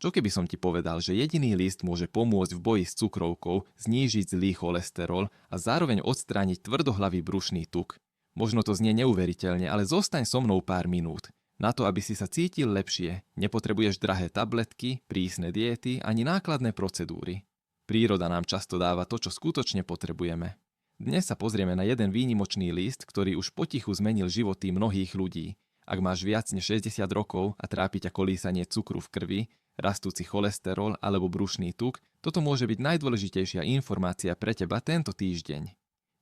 Čo keby som ti povedal, že jediný list môže pomôcť v boji s cukrovkou, znížiť zlý cholesterol a zároveň odstrániť tvrdohlavý brušný tuk? Možno to znie neuveriteľne, ale zostaň so mnou pár minút. Na to, aby si sa cítil lepšie, nepotrebuješ drahé tabletky, prísne diéty ani nákladné procedúry. Príroda nám často dáva to, čo skutočne potrebujeme. Dnes sa pozrieme na jeden výnimočný list, ktorý už potichu zmenil životy mnohých ľudí. Ak máš viac než 60 rokov a trápi ťa kolísanie cukru v krvi, rastúci cholesterol alebo brušný tuk, toto môže byť najdôležitejšia informácia pre teba tento týždeň.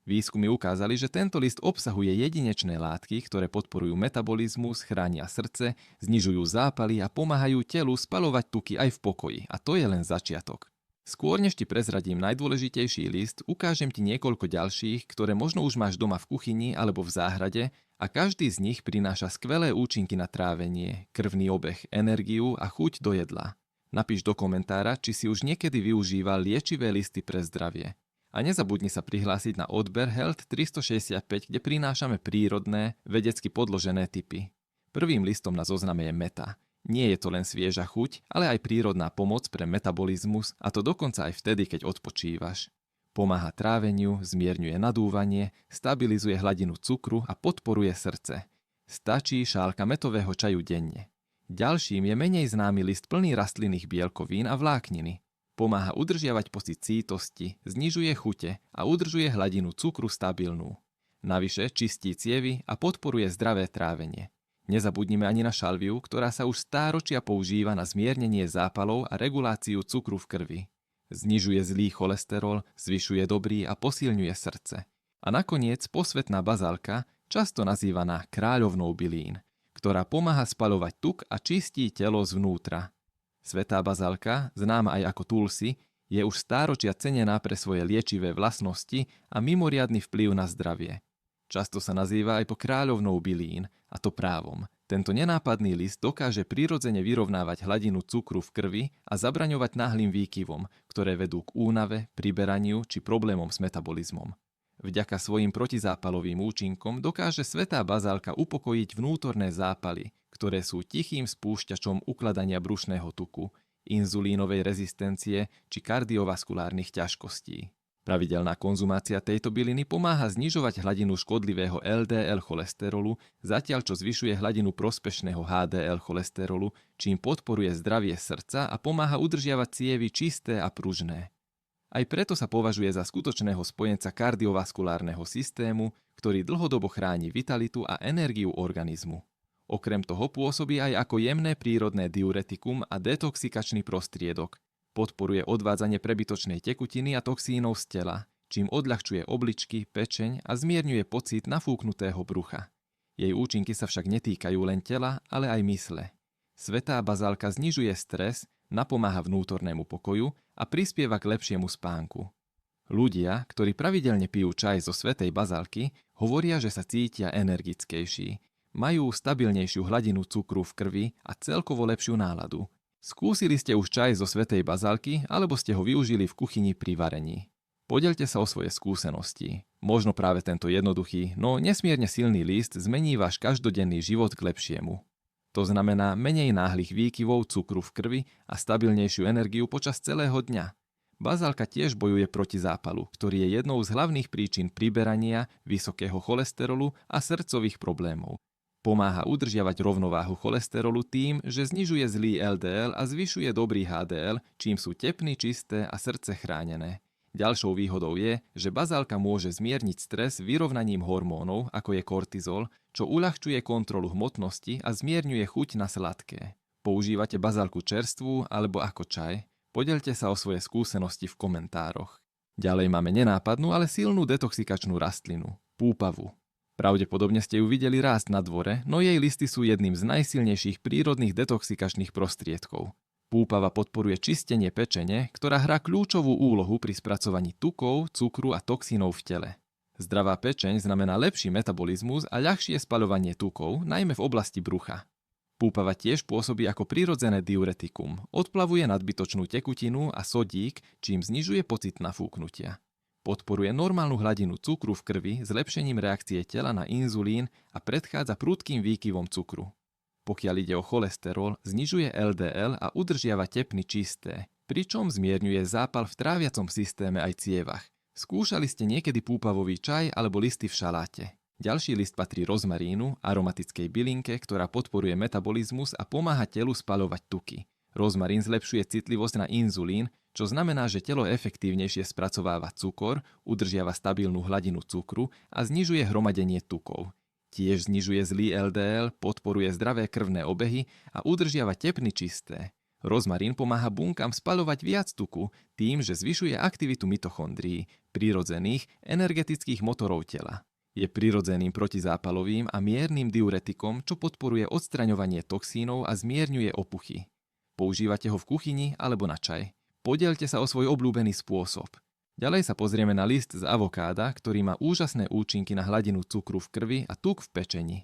Výskumy ukázali, že tento list obsahuje jedinečné látky, ktoré podporujú metabolizmus, chránia srdce, znižujú zápaly a pomáhajú telu spaľovať tuky aj v pokoji. A to je len začiatok. Skôr než ti prezradím najdôležitejší list, ukážem ti niekoľko ďalších, ktoré možno už máš doma v kuchyni alebo v záhrade a každý z nich prináša skvelé účinky na trávenie, krvný obeh, energiu a chuť do jedla. Napíš do komentára, či si už niekedy využíval liečivé listy pre zdravie. A nezabudni sa prihlásiť na odber Health 365, kde prinášame prírodné, vedecky podložené tipy. Prvým listom na zozname je meta. Nie je to len svieža chuť, ale aj prírodná pomoc pre metabolizmus, a to dokonca aj vtedy, keď odpočívaš. Pomáha tráveniu, zmierňuje nadúvanie, stabilizuje hladinu cukru a podporuje srdce. Stačí šálka metového čaju denne. Ďalším je menej známy list plný rastlinných bielkovín a vlákniny. Pomáha udržiavať pocit sítosti, znižuje chute a udržuje hladinu cukru stabilnú. Navyše čistí cievy a podporuje zdravé trávenie. Nezabudnime ani na šalviu, ktorá sa už stáročia používa na zmiernenie zápalov a reguláciu cukru v krvi. Znižuje zlý cholesterol, zvyšuje dobrý a posilňuje srdce. A nakoniec posvätná bazálka, často nazývaná kráľovnou bylín, ktorá pomáha spaľovať tuk a čistí telo zvnútra. Svätá bazálka, známa aj ako tulsi, je už stáročia cenená pre svoje liečivé vlastnosti a mimoriadny vplyv na zdravie. Často sa nazýva aj po kráľovnou bylín, a to právom. Tento nenápadný list dokáže prirodzene vyrovnávať hladinu cukru v krvi a zabraňovať náhlym výkyvom, ktoré vedú k únave, priberaniu či problémom s metabolizmom. Vďaka svojim protizápalovým účinkom dokáže svätá bazálka upokojiť vnútorné zápaly, ktoré sú tichým spúšťačom ukladania brušného tuku, inzulínovej rezistencie či kardiovaskulárnych ťažkostí. Pravidelná konzumácia tejto byliny pomáha znižovať hladinu škodlivého LDL cholesterolu, zatiaľ čo zvyšuje hladinu prospešného HDL cholesterolu, čím podporuje zdravie srdca a pomáha udržiavať cievy čisté a pružné. Aj preto sa považuje za skutočného spojenca kardiovaskulárneho systému, ktorý dlhodobo chráni vitalitu a energiu organizmu. Okrem toho pôsobí aj ako jemné prírodné diuretikum a detoxikačný prostriedok. Podporuje odvádzanie prebytočnej tekutiny a toxínov z tela, čím odľahčuje obličky, pečeň a zmierňuje pocit nafúknutého brucha. Jej účinky sa však netýkajú len tela, ale aj mysle. Svätá bazálka znižuje stres, napomáha vnútornému pokoju a prispieva k lepšiemu spánku. Ľudia, ktorí pravidelne pijú čaj zo svätej bazálky, hovoria, že sa cítia energickejší. Majú stabilnejšiu hladinu cukru v krvi a celkovo lepšiu náladu. Skúsili ste už čaj zo svätej bazálky, alebo ste ho využili v kuchyni pri varení. Podeľte sa o svoje skúsenosti. Možno práve tento jednoduchý, no nesmierne silný list zmení váš každodenný život k lepšiemu. To znamená menej náhlych výkyvov cukru v krvi a stabilnejšiu energiu počas celého dňa. Bazálka tiež bojuje proti zápalu, ktorý je jednou z hlavných príčin priberania, vysokého cholesterolu a srdcových problémov. Pomáha udržiavať rovnováhu cholesterolu tým, že znižuje zlý LDL a zvyšuje dobrý HDL, čím sú tepny, čisté a srdce chránené. Ďalšou výhodou je, že bazálka môže zmierniť stres vyrovnaním hormónov, ako je kortizol, čo uľahčuje kontrolu hmotnosti a zmierňuje chuť na sladké. Používate bazálku čerstvú alebo ako čaj? Podeľte sa o svoje skúsenosti v komentároch. Ďalej máme nenápadnú, ale silnú detoxikačnú rastlinu – púpavu. Pravdepodobne ste ju videli rásť na dvore, no jej listy sú jedným z najsilnejších prírodných detoxikačných prostriedkov. Púpava podporuje čistenie pečene, ktorá hrá kľúčovú úlohu pri spracovaní tukov, cukru a toxínov v tele. Zdravá pečeň znamená lepší metabolizmus a ľahšie spaľovanie tukov, najmä v oblasti brucha. Púpava tiež pôsobí ako prirodzené diuretikum, odplavuje nadbytočnú tekutinu a sodík, čím znižuje pocit nafúknutia. Podporuje normálnu hladinu cukru v krvi zlepšením reakcie tela na inzulín a predchádza prudkým výkyvom cukru. Pokiaľ ide o cholesterol, znižuje LDL a udržiava tepny čisté, pričom zmierňuje zápal v tráviacom systéme aj cievach. Skúšali ste niekedy púpavový čaj alebo listy v šaláte. Ďalší list patrí rozmarínu, aromatickej bylinke, ktorá podporuje metabolizmus a pomáha telu spaľovať tuky. Rozmarín zlepšuje citlivosť na inzulín, čo znamená, že telo efektívnejšie spracováva cukor, udržiava stabilnú hladinu cukru a znižuje hromadenie tukov. Tiež znižuje zlý LDL, podporuje zdravé krvné obehy a udržiava tepny čisté. Rozmarín pomáha bunkám spaľovať viac tuku tým, že zvyšuje aktivitu mitochondrií, prirodzených energetických motorov tela. Je prirodzeným protizápalovým a miernym diuretikom, čo podporuje odstraňovanie toxínov a zmierňuje opuchy. Používate ho v kuchyni alebo na čaj. Podielte sa o svoj obľúbený spôsob. Ďalej sa pozrieme na list z avokáda, ktorý má úžasné účinky na hladinu cukru v krvi a tuk v pečeni.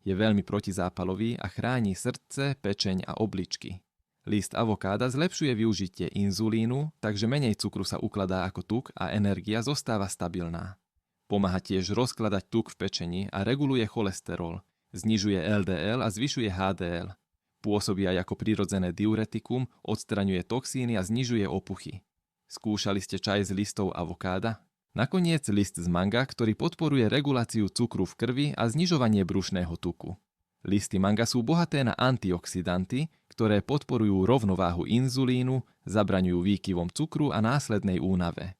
Je veľmi protizápalový a chráni srdce, pečeň a obličky. List avokáda zlepšuje využitie inzulínu, takže menej cukru sa ukladá ako tuk a energia zostáva stabilná. Pomáha tiež rozkladať tuk v pečeni a reguluje cholesterol, znižuje LDL a zvyšuje HDL. Pôsobí aj ako prirodzené diuretikum, odstraňuje toxíny a znižuje opuchy. Skúšali ste čaj z listov avokáda? Nakoniec list z manga, ktorý podporuje reguláciu cukru v krvi a znižovanie brušného tuku. Listy manga sú bohaté na antioxidanty, ktoré podporujú rovnováhu inzulínu, zabraňujú výkyvom cukru a následnej únave.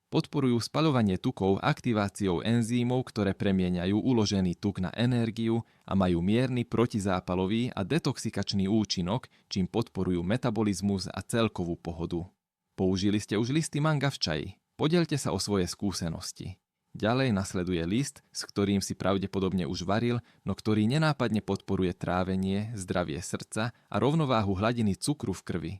Podporujú spaľovanie tukov aktiváciou enzýmov, ktoré premieňajú uložený tuk na energiu a majú mierny protizápalový a detoxikačný účinok, čím podporujú metabolizmus a celkovú pohodu. Použili ste už listy manga v čaji. Podielte sa o svoje skúsenosti. Ďalej nasleduje list, s ktorým si pravdepodobne už varil, no ktorý nenápadne podporuje trávenie, zdravie srdca a rovnováhu hladiny cukru v krvi.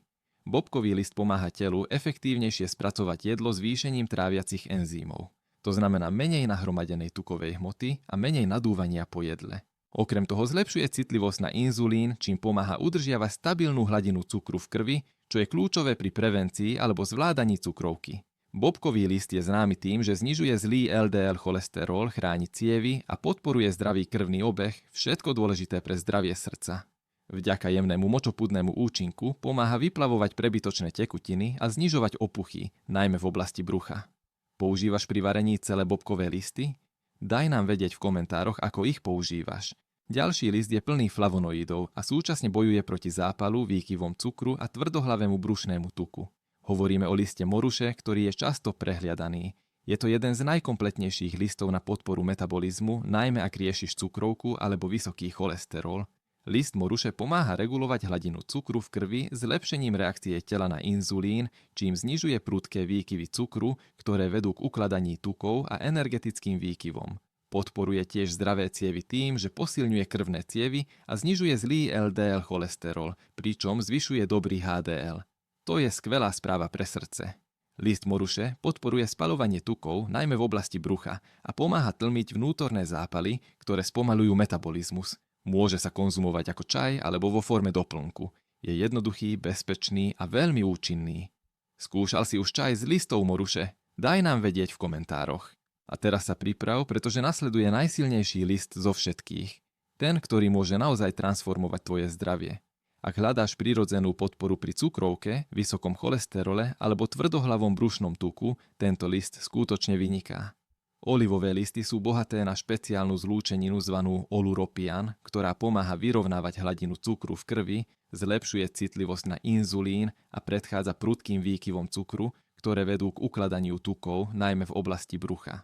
Bobkový list pomáha telu efektívnejšie spracovať jedlo zvýšením tráviacich enzýmov. To znamená menej nahromadenej tukovej hmoty a menej nadúvania po jedle. Okrem toho zlepšuje citlivosť na inzulín, čím pomáha udržiavať stabilnú hladinu cukru v krvi, čo je kľúčové pri prevencii alebo zvládaní cukrovky. Bobkový list je známy tým, že znižuje zlý LDL cholesterol, chráni cievy a podporuje zdravý krvný obeh, všetko dôležité pre zdravie srdca. Vďaka jemnému močopudnému účinku pomáha vyplavovať prebytočné tekutiny a znižovať opuchy, najmä v oblasti brucha. Používaš pri varení celé bobkové listy? Daj nám vedieť v komentároch, ako ich používaš. Ďalší list je plný flavonoidov a súčasne bojuje proti zápalu, výkyvom cukru a tvrdohlavému brušnému tuku. Hovoríme o liste moruše, ktorý je často prehliadaný. Je to jeden z najkompletnejších listov na podporu metabolizmu, najmä ak riešiš cukrovku alebo vysoký cholesterol. List moruše pomáha regulovať hladinu cukru v krvi zlepšením reakcie tela na inzulín, čím znižuje prudké výkyvy cukru, ktoré vedú k ukladaní tukov a energetickým výkyvom. Podporuje tiež zdravé cievy tým, že posilňuje krvné cievy a znižuje zlý LDL cholesterol, pričom zvyšuje dobrý HDL. To je skvelá správa pre srdce. List moruše podporuje spaľovanie tukov, najmä v oblasti brucha, a pomáha tlmiť vnútorné zápaly, ktoré spomaľujú metabolizmus. Môže sa konzumovať ako čaj alebo vo forme doplnku. Je jednoduchý, bezpečný a veľmi účinný. Skúšal si už čaj z listov moruše? Daj nám vedieť v komentároch. A teraz sa priprav, pretože nasleduje najsilnejší list zo všetkých. Ten, ktorý môže naozaj transformovať tvoje zdravie. Ak hľadáš prirodzenú podporu pri cukrovke, vysokom cholesterole alebo tvrdohlavom brušnom tuku, tento list skutočne vyniká. Olivové listy sú bohaté na špeciálnu zlúčeninu zvanú oluropian, ktorá pomáha vyrovnávať hladinu cukru v krvi, zlepšuje citlivosť na inzulín a predchádza prudkým výkyvom cukru, ktoré vedú k ukladaniu tukov, najmä v oblasti brucha.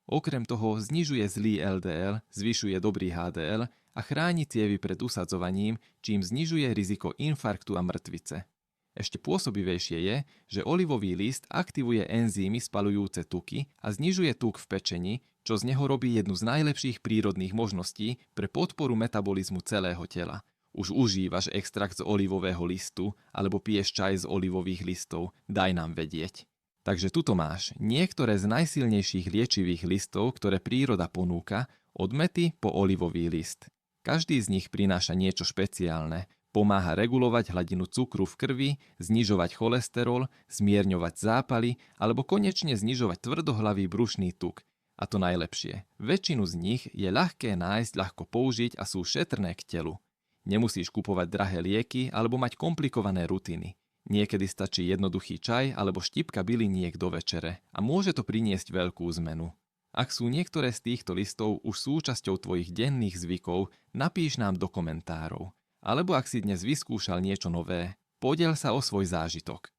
Okrem toho znižuje zlý LDL, zvyšuje dobrý HDL a chráni cievy pred usadzovaním, čím znižuje riziko infarktu a mŕtvice. Ešte pôsobivejšie je, že olivový list aktivuje enzymy spaľujúce tuky a znižuje tuk v pečeni, čo z neho robí jednu z najlepších prírodných možností pre podporu metabolizmu celého tela. Už užívaš extrakt z olivového listu alebo piješ čaj z olivových listov, daj nám vedieť. Takže tuto máš niektoré z najsilnejších liečivých listov, ktoré príroda ponúka, od mäty po olivový list. Každý z nich prináša niečo špeciálne. Pomáha regulovať hladinu cukru v krvi, znižovať cholesterol, zmierňovať zápaly alebo konečne znižovať tvrdohlavý brušný tuk. A to najlepšie. Väčšinu z nich je ľahké nájsť, ľahko použiť a sú šetrné k telu. Nemusíš kupovať drahé lieky alebo mať komplikované rutiny. Niekedy stačí jednoduchý čaj alebo štipka byliniek do večere a môže to priniesť veľkú zmenu. Ak sú niektoré z týchto listov už súčasťou tvojich denných zvykov, napíš nám do komentárov. Alebo ak si dnes vyskúšal niečo nové, podiel sa o svoj zážitok.